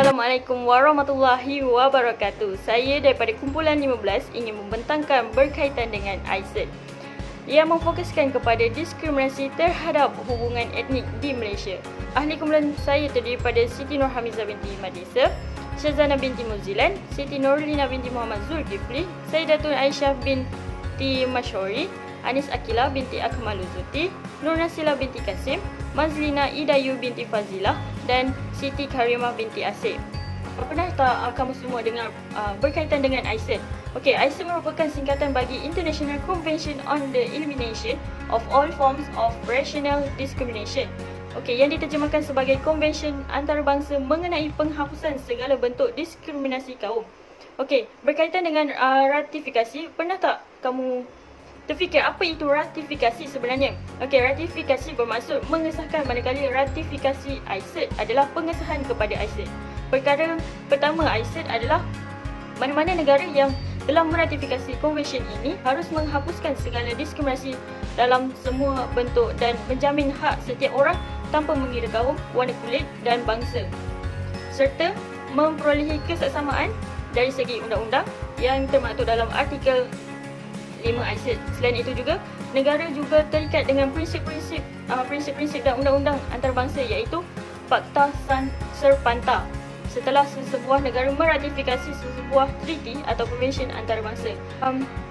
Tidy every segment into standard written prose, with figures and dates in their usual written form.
Assalamualaikum warahmatullahi wabarakatuh. Saya daripada kumpulan 15 ingin membentangkan berkaitan dengan ICED yang memfokuskan kepada diskriminasi terhadap hubungan etnik di Malaysia. Ahli kumpulan saya terdiri pada Siti Nurhamiza binti Madisa, Syazana binti Muzilan, Siti Nurlina binti Muhammad Zulkifli, Sayyidatun Aisyah binti Masyuri, Anis Akila binti Akmaluzuti, Nur Nasila binti Kasim, Mazlina Idayu binti Fazilah dan Siti Karimah binti Asif. Pernah tak kamu semua dengar berkaitan dengan ICED? Okey, ICED merupakan singkatan bagi International Convention on the Elimination of All Forms of Racial Discrimination. Okey, yang diterjemahkan sebagai Konvensyen Antarabangsa mengenai penghapusan segala bentuk diskriminasi kaum. Okey, berkaitan dengan ratifikasi, pernah tak kamu terfikir apa itu ratifikasi sebenarnya? Okey, ratifikasi bermaksud mengesahkan, manakala ratifikasi ICED adalah pengesahan kepada ICED. Perkara pertama ICED adalah mana-mana negara yang telah meratifikasi konvensyen ini harus menghapuskan segala diskriminasi dalam semua bentuk dan menjamin hak setiap orang tanpa mengira kaum, warna kulit dan bangsa, serta memperolehi kesaksamaan dari segi undang-undang yang termaktub dalam artikel 5 ICED. Selain itu juga, negara juga terikat dengan prinsip-prinsip dan undang-undang antarabangsa iaitu Pakta San Serpanta setelah sesebuah negara meratifikasi sesebuah treaty atau konvensyen antarabangsa.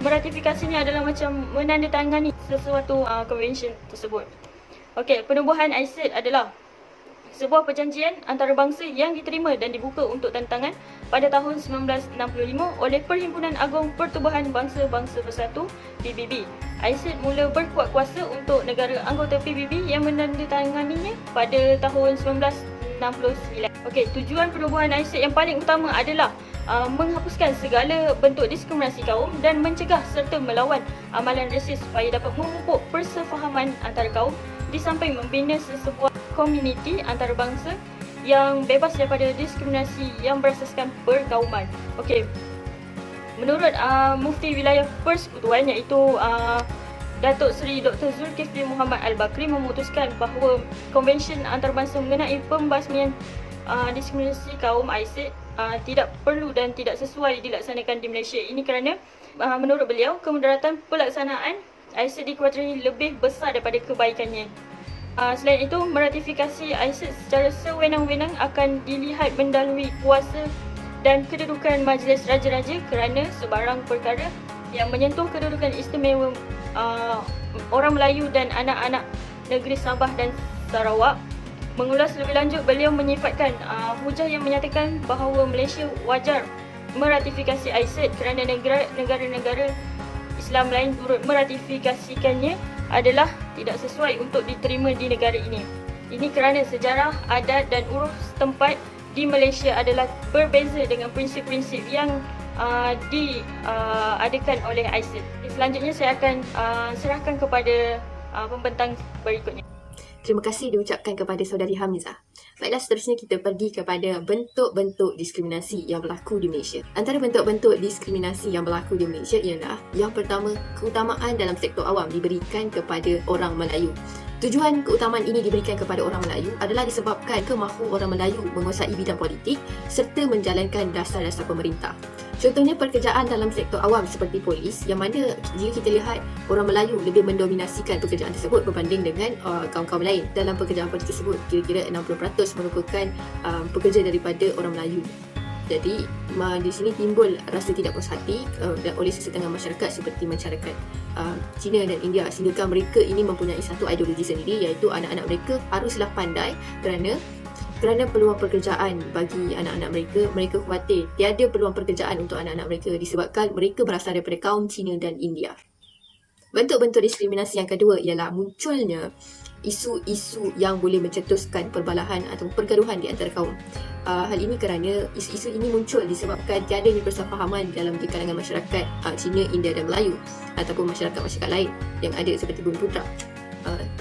Meratifikasinya adalah macam menandatangani sesuatu konvensyen tersebut. Okey, penubuhan ICED adalah sebuah perjanjian antarabangsa yang diterima dan dibuka untuk tantangan pada tahun 1965 oleh Perhimpunan Agung Pertubuhan Bangsa-Bangsa Bersatu PBB. ICED mula berkuat kuasa untuk negara anggota PBB yang menandatanganinya pada tahun 1969. Okey, tujuan penubuhan ICED yang paling utama adalah menghapuskan segala bentuk diskriminasi kaum dan mencegah serta melawan amalan rasis supaya dapat memupuk persefahaman antara kaum di samping membina sesebuah komuniti antarabangsa yang bebas daripada diskriminasi yang berasaskan perkauman. Okey, menurut Mufti Wilayah Persekutuan iaitu Datuk Seri Dr. Zulkifli Muhammad Al-Bakri memutuskan bahawa konvensyen antarabangsa mengenai pembasmian diskriminasi kaum ICED tidak perlu dan tidak sesuai dilaksanakan di Malaysia. Ini kerana menurut beliau kemudaratan pelaksanaan ICED dikuatiri lebih besar daripada kebaikannya. Selain itu, meratifikasi ICED secara sewenang-wenang akan dilihat mendalui kuasa dan kedudukan Majlis Raja-Raja kerana sebarang perkara yang menyentuh kedudukan istimewa orang Melayu dan anak-anak negeri Sabah dan Sarawak. Mengulas lebih lanjut, beliau menyifatkan hujah yang menyatakan bahawa Malaysia wajar meratifikasi ICED kerana negara-negara Islam lain turut meratifikasikannya adalah tidak sesuai untuk diterima di negara ini. Ini kerana sejarah, adat dan uruf setempat di Malaysia adalah berbeza dengan prinsip-prinsip yang diadakan oleh ICED. Selanjutnya saya akan serahkan kepada pembentang berikutnya. Terima kasih diucapkan kepada Saudari Hamizah. Baiklah, seterusnya kita pergi kepada bentuk-bentuk diskriminasi yang berlaku di Malaysia. Antara bentuk-bentuk diskriminasi yang berlaku di Malaysia ialah yang pertama, keutamaan dalam sektor awam diberikan kepada orang Melayu. Tujuan keutamaan ini diberikan kepada orang Melayu adalah disebabkan kemahu orang Melayu menguasai bidang politik serta menjalankan dasar-dasar pemerintah. Contohnya pekerjaan dalam sektor awam seperti polis, yang mana jika kita lihat orang Melayu lebih mendominasikan pekerjaan tersebut berbanding dengan kaum-kaum lain. Dalam pekerjaan polis tersebut, kira-kira 60% merupakan pekerja daripada orang Melayu. Jadi di sini timbul rasa tidak puas hati oleh sesetengah masyarakat seperti masyarakat China dan India, sehingga mereka ini mempunyai satu ideologi sendiri, iaitu anak-anak mereka haruslah pandai kerana peluang pekerjaan bagi anak-anak mereka khawatir tiada peluang pekerjaan untuk anak-anak mereka disebabkan mereka berasal daripada kaum China dan India. Bentuk-bentuk diskriminasi yang kedua ialah munculnya isu-isu yang boleh mencetuskan perbalahan atau pergaduhan di antara kaum. Hal ini kerana isu-isu ini muncul disebabkan tiadanya persefahaman dalam di kalangan masyarakat Cina, India dan Melayu ataupun masyarakat-masyarakat lain yang ada seperti Bumi Putra.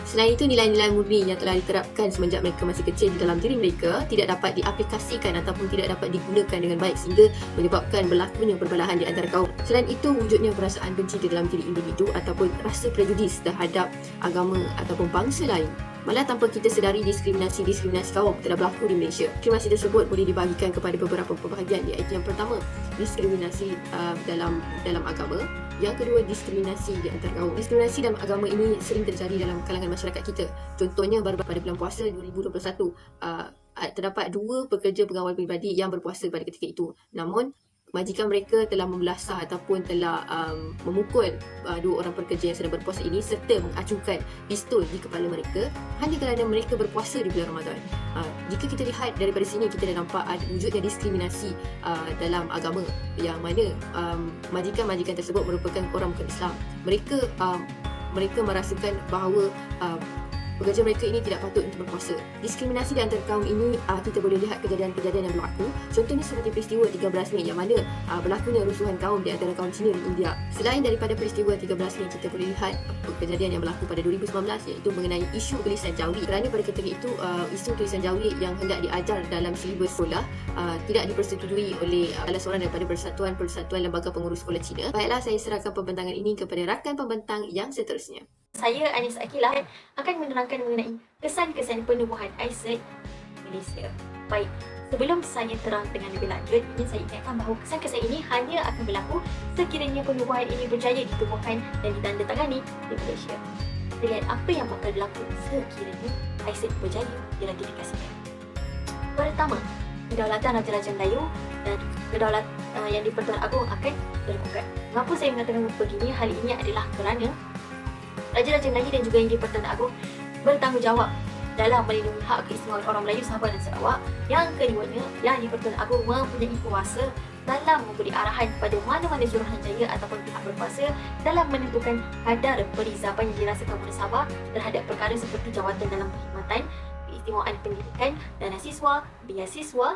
Selain itu, nilai-nilai murni yang telah diterapkan semenjak mereka masih kecil di dalam diri mereka tidak dapat diaplikasikan ataupun tidak dapat digunakan dengan baik sehingga menyebabkan berlakunya perbalahan di antara kaum. Selain itu, wujudnya perasaan benci di dalam diri individu ataupun rasa prejudis terhadap agama ataupun bangsa lain Malah tanpa kita sedari diskriminasi kaum telah berlaku di Malaysia. Diskriminasi tersebut boleh dibahagikan kepada beberapa pembahagian, iaitu yang pertama, diskriminasi dalam agama. Yang kedua, diskriminasi di antara kaum. Diskriminasi dalam agama ini sering terjadi dalam kalangan masyarakat kita. Contohnya, baru pada bulan puasa 2021, terdapat 2 pekerja pengawal peribadi yang berpuasa pada ketika itu. Namun, majikan mereka telah membelasah ataupun telah memukul 2 orang pekerja yang sedang berpuasa ini serta mengacungkan pistol di kepala mereka hanya kerana mereka berpuasa di bulan Ramadan. Jika kita lihat daripada sini, kita dah nampak ada wujudnya diskriminasi dalam agama, yang mana majikan-majikan tersebut merupakan orang bukan Islam. Mereka merasakan bahawa pekerja mereka ini tidak patut untuk berpuasa. Diskriminasi di antara kaum ini, kita boleh lihat kejadian-kejadian yang berlaku. Contohnya seperti peristiwa 13 Mei yang mana berlakunya rusuhan kaum di antara kaum Cina dan India. Selain daripada peristiwa 13 Mei, kita boleh lihat kejadian yang berlaku pada 2019, iaitu mengenai isu tulisan Jawi. Kerana pada ketika itu, isu tulisan Jawi yang hendak diajar dalam silibus sekolah tidak dipersetujui oleh salah seorang daripada Persatuan Lembaga Pengurus Sekolah Cina. Baiklah, saya serahkan pembentangan ini kepada rakan pembentang yang seterusnya. Saya, Anis Akilah, akan menerangkan mengenai kesan-kesan penubuhan ISET Malaysia. Baik, sebelum saya terang dengan lebih lanjut, ingin saya ingatkan bahawa kesan-kesan ini hanya akan berlaku sekiranya penubuhan ini berjaya ditubuhkan dan ditandatangani di Malaysia. Lihat apa yang bakal berlaku sekiranya ISET berjaya diratifikasikan. Pertama, kedaulatan Raja-Raja Melayu dan kedaulatan yang di-Pertuan Agong akan dilakukan. Mengapa saya mengatakan begini? Hal ini adalah kerana Raja-Raja Melayu dan juga yang di-Pertuan Agong bertanggungjawab dalam melindungi hak keistimewaan orang Melayu, Sabah dan Sarawak. Yang keduanya, yang di-Pertuan Agong mempunyai kuasa dalam memberi arahan kepada mana-mana Suruhanjaya ataupun pihak berkuasa dalam menentukan kadar perizaban yang dirasakan oleh Sabah terhadap perkara seperti jawatan dalam perkhidmatan, keistimewaan pendidikan, dana siswa, biasiswa,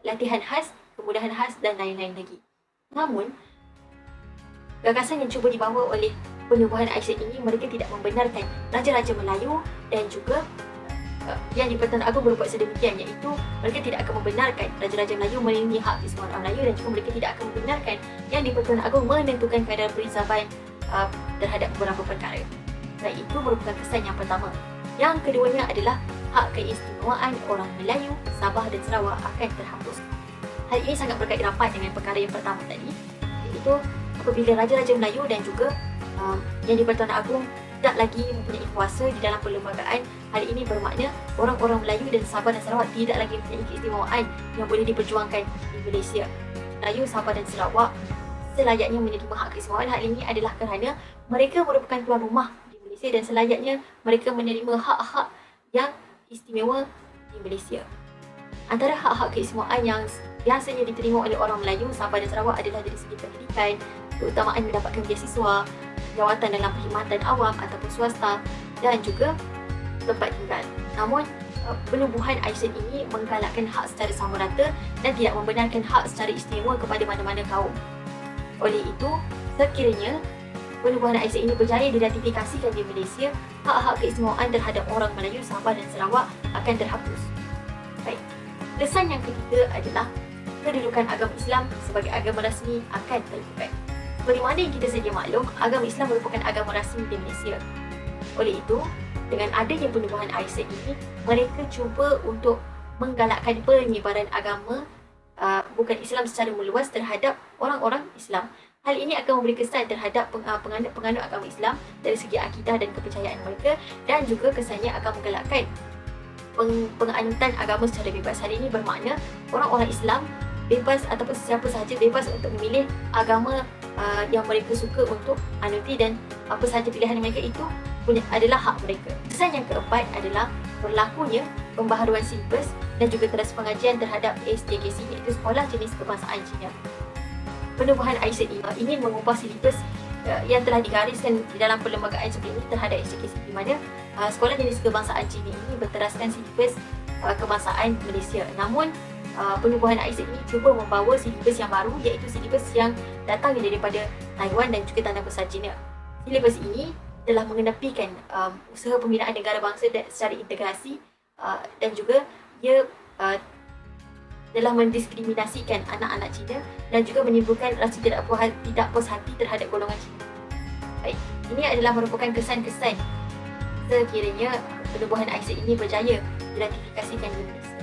latihan khas, kemudahan khas dan lain-lain lagi. Namun, gagasan yang cuba dibawa oleh penubuhan ISET ini, mereka tidak membenarkan Raja-Raja Melayu dan juga yang di-Pertuan Agong berbuat sedemikian, iaitu mereka tidak akan membenarkan Raja-Raja Melayu melindungi hak keistimewaan orang Melayu dan juga mereka tidak akan membenarkan yang di-Pertuan Agong menentukan kadar perizaban terhadap beberapa perkara. Dan itu merupakan kesan yang pertama. Yang keduanya adalah hak keistimewaan orang Melayu, Sabah dan Sarawak akan terhapus. Hal ini sangat berkait rapat dengan perkara yang pertama tadi, iaitu apabila Raja-Raja Melayu dan juga yang di-Pertuan Agong tidak lagi mempunyai kuasa di dalam perlembagaan. Hal ini bermakna orang-orang Melayu dan Sabah dan Sarawak tidak lagi mempunyai keistimewaan yang boleh diperjuangkan di Malaysia. Melayu, Sabah dan Sarawak selayaknya menerima hak keistimewaan. Hal ini adalah kerana mereka merupakan tuan rumah di Malaysia dan selayaknya mereka menerima hak-hak yang istimewa di Malaysia. Antara hak-hak keistimewaan yang biasanya diterima oleh orang Melayu, Sabah dan Sarawak adalah dari segi pendidikan, keutamaan mendapatkan beasiswa, jawatan dalam perkhidmatan awam ataupun swasta dan juga tempat tinggal. Namun, penubuhan ISET ini menggalakkan hak secara sama rata dan tidak membenarkan hak secara istimewa kepada mana-mana kaum. Oleh itu, sekiranya penubuhan ISET ini berjaya diratifikasikan di Malaysia, hak-hak keistimewaan terhadap orang Melayu, Sabah dan Sarawak akan terhapus. Baik, kesan yang ketiga adalah kedudukan agama Islam sebagai agama rasmi akan terlibat. Seperti mana yang kita sedia maklum, agama Islam merupakan agama rasmi di Malaysia. Oleh itu, dengan adanya penubuhan ISET ini, mereka cuba untuk menggalakkan penyebaran agama bukan Islam secara meluas terhadap orang-orang Islam. Hal ini akan memberi kesan terhadap penganut agama Islam dari segi akidah dan kepercayaan mereka, dan juga kesannya akan menggalakkan penganutan agama secara bebas. Hal ini bermakna orang-orang Islam bebas ataupun siapa sahaja bebas untuk memilih agama yang mereka suka untuk anuti, dan apa sahaja pilihan mereka itu adalah hak mereka. Kesan yang keempat adalah berlakunya pembaharuan silibus dan juga kelas pengajian terhadap SJKC, iaitu Sekolah Jenis Kebangsaan Cina. Penubuhan ISET ini ingin mengubah silibus yang telah digariskan di dalam perlembagaan sebelum ini terhadap SJKC, di mana Sekolah Jenis Kebangsaan Cina ini berteraskan silibus kebangsaan Malaysia. Namun, penubuhan ISET ini cuba membawa silibus yang baru, iaitu silibus yang datang daripada Taiwan dan juga Tanah Besar China. Silibus ini telah mengenepikan usaha pembinaan negara bangsa secara integrasi dan juga ia telah mendiskriminasikan anak-anak Cina dan juga menimbulkan rasa tidak puas hati terhadap golongan Cina. Baik, ini adalah merupakan kesan-kesan sekiranya penubuhan ISET ini berjaya diratifikasikan di Malaysia.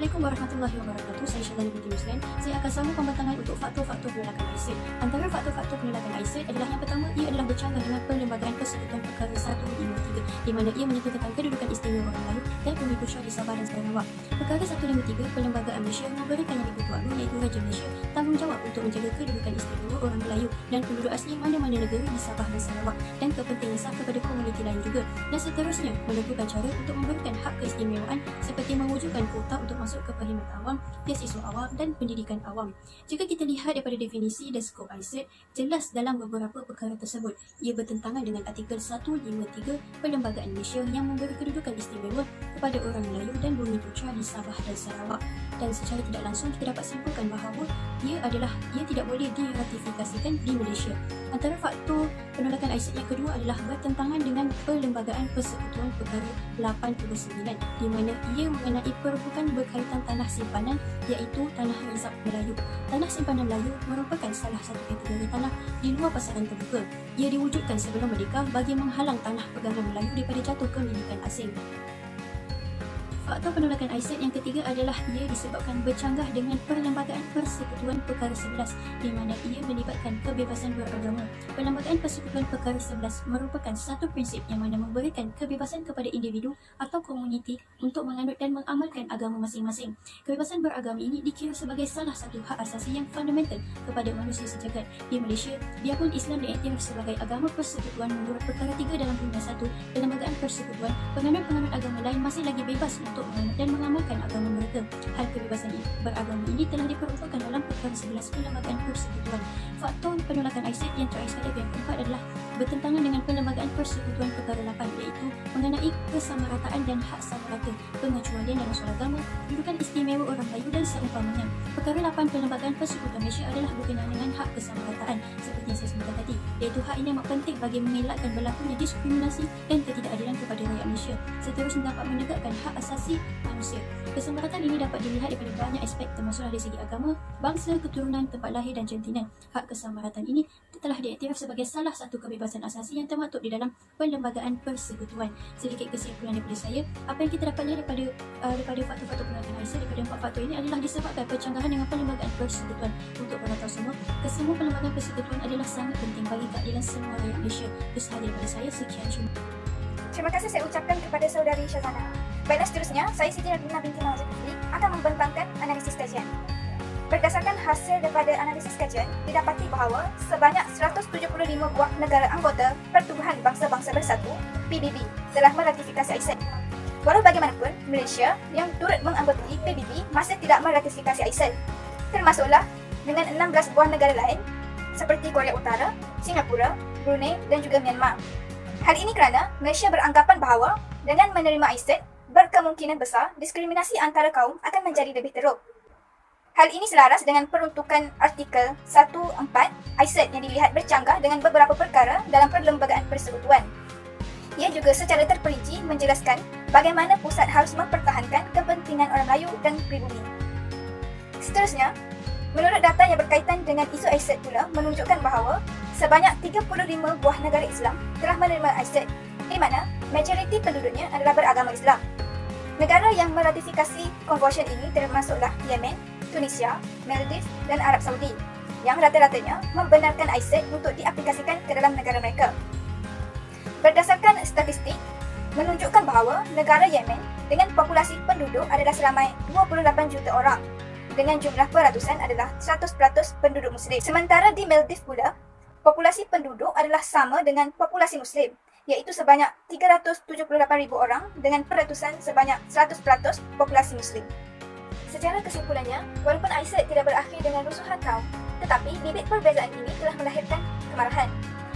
Assalamualaikum warahmatullahi wabarakatuh. Saya Syazali binti Muslan. Saya akan sambung pembentangan untuk faktor-faktor penolakan ISET. Antara faktor-faktor penolakan ISET adalah yang pertama, ia adalah bercanggah dengan Perlembagaan Persekutuan Perkara 153 di mana ia menyatakan kedudukan istimewa orang Melayu dan Bumi Putra di Sabah dan Sarawak. Perkara 153, Perlembagaan Malaysia memberikan Yang di-Pertua Agong iaitu Raja Malaysia tanggungjawab untuk menjaga kedudukan istimewa orang Melayu dan penduduk asli mana-mana negara di Sabah dan Sarawak dan kepentingan sah kepada komuniti lain juga. Dan seterusnya, menentukan cara untuk memberikan hak keistimewaan seperti mewujudkan kuota untuk masuk ke perkhidmatan awam, beasiswa awam dan pendidikan awam. Jika kita lihat daripada definisi dan skop ISET, jelas dalam beberapa perkara tersebut. Ia bertentangan dengan artikel 153 Perlembagaan Malaysia yang memberi kedudukan istimewa kepada orang Melayu dan Bumi Putra di Sabah dan Sarawak. Dan secara tidak langsung kita dapat simpulkan bahawa ia tidak boleh diratifikasikan di Malaysia. Antara faktor penolakan ISET yang kedua adalah bertentangan dengan Perlembagaan Persekutuan Perkara 89 di mana ia mengenai perbuatan berkaitan tanah simpanan iaitu tanah resap Melayu. Tanah simpanan Melayu merupakan salah satu kategori tanah di luar pasaran terbuka. Ia diwujudkan sebelum merdeka bagi menghalang tanah pegangan Melayu daripada jatuh ke milikan asing. Faktor penolakan ISET yang ketiga adalah ia disebabkan bercanggah dengan Perlembagaan Persekutuan Perkara 11 di mana ia melibatkan kebebasan beragama. Perlembagaan Persekutuan Perkara 11 merupakan satu prinsip yang mana memberikan kebebasan kepada individu atau komuniti untuk menganut dan mengamalkan agama masing-masing. Kebebasan beragama ini dikira sebagai salah satu hak asasi yang fundamental kepada manusia sejagat. Di Malaysia, biarpun Islam diiktiraf sebagai agama persekutuan menurut Perkara 3 dalam Undang 1 Perlembagaan Persekutuan, penganut-penganut agama lain masih lagi bebas untuk menganut dan mengamalkan agama mereka. Hal kebebasan beragama ini telah diperuntukkan dalam Perkara 11 Perlembagaan Persekutuan. Faktor penolakan ISET yang terakhir sekali yang keempat adalah bertentangan dengan Perlembagaan Persekutuan Perkara 8 iaitu mengenai kesamarataan dan hak sama rata, pengecualian dalam soal agama, kedudukan istimewa orang Melayu dan seumpamanya. Perkara 8 Perlembagaan Persekutuan Malaysia adalah berkenaan dengan hak kesamarataan seperti yang saya sebutkan tadi, iaitu hak ini amat penting bagi mengelakkan berlakunya diskriminasi dan ketidakadilan kepada rakyat Malaysia. Seterusnya dapat menegakkan hak asasi manusia. Kesamarataan ini dapat dilihat daripada banyak aspek termasuklah dari segi agama, bangsa, keturunan, tempat lahir dan jantinan. Hak kesamarataan ini telah diiktiraf sebagai salah satu kebebasan asasi yang termaktub di dalam Perlembagaan Persekutuan. Sedikit kesimpulan daripada saya, apa yang kita dapat lihat daripada faktor-faktor penolakan ISET daripada empat faktor ini adalah disebabkan percanggahan dengan Perlembagaan Persekutuan. Untuk para tahu semua, kesemua Perlembagaan Persekutuan adalah sangat penting bagi keadilan semua rakyat Malaysia. Itu sahaja daripada saya. Sekian, Terima kasih saya ucapkan kepada saudari Syazana. Baiklah, seterusnya, saya Siti Nabila binti Nawazul Fitri akan membentangkan analisis kajian. Berdasarkan hasil daripada analisis kajian, didapati bahawa sebanyak 175 buah negara anggota Pertubuhan Bangsa-Bangsa Bersatu (PBB) telah meratifikasi ISET. Walau bagaimanapun, Malaysia yang turut menganggotai PBB masih tidak meratifikasi ISET, termasuklah dengan 16 buah negara lain seperti Korea Utara, Singapura, Brunei dan juga Myanmar. Hal ini kerana Malaysia beranggapan bahawa dengan menerima ISET, berkemungkinan besar diskriminasi antara kaum akan menjadi lebih teruk. Hal ini selaras dengan peruntukan artikel 14 ISET yang dilihat bercanggah dengan beberapa perkara dalam Perlembagaan Persekutuan. Ia juga secara terperinci menjelaskan bagaimana pusat harus mempertahankan kepentingan orang Melayu dan pribumi. Seterusnya, menurut data yang berkaitan dengan isu ISET pula menunjukkan bahawa sebanyak 35 buah negara Islam telah menerima ISET, di mana majoriti penduduknya adalah beragama Islam. Negara yang meratifikasi konvensyen ini termasuklah Yemen, Tunisia, Maldives dan Arab Saudi yang rata-ratanya membenarkan ISET untuk diaplikasikan ke dalam negara mereka. Berdasarkan statistik, menunjukkan bahawa negara Yemen dengan populasi penduduk adalah seramai 28 juta orang dengan jumlah peratusan adalah 100% penduduk Muslim. Sementara di Maldives pula, populasi penduduk adalah sama dengan populasi Muslim, iaitu sebanyak 378,000 orang dengan peratusan sebanyak 100% populasi Muslim. Secara kesimpulannya, walaupun ISET tidak berakhir dengan rusuhan kaum, tetapi bibit perbezaan ini telah melahirkan kemarahan.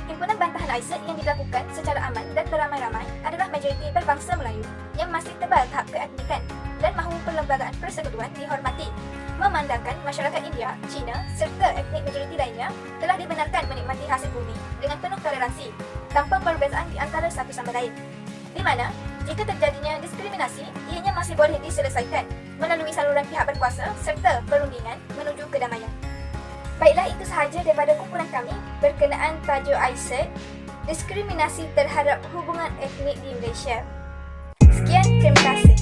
Himpunan bantahan ISET yang dilakukan secara aman dan beramai-ramai adalah majoriti berbangsa Melayu yang masih tebal tahap keetnikan dan mahu Perlembagaan Persekutuan dihormati, memandangkan masyarakat India, Cina serta etnik majoriti lainnya telah dibenarkan menikmati hasil bumi dengan penuh toleransi tanpa perbezaan di antara satu sama lain, di mana jika terjadinya diskriminasi, ianya masih boleh diselesaikan melalui saluran pihak berkuasa serta perundingan menuju kedamaian. Baiklah, itu sahaja daripada kumpulan kami berkenaan tajuk ISET, diskriminasi terhadap hubungan etnik di Malaysia. Terima kasih.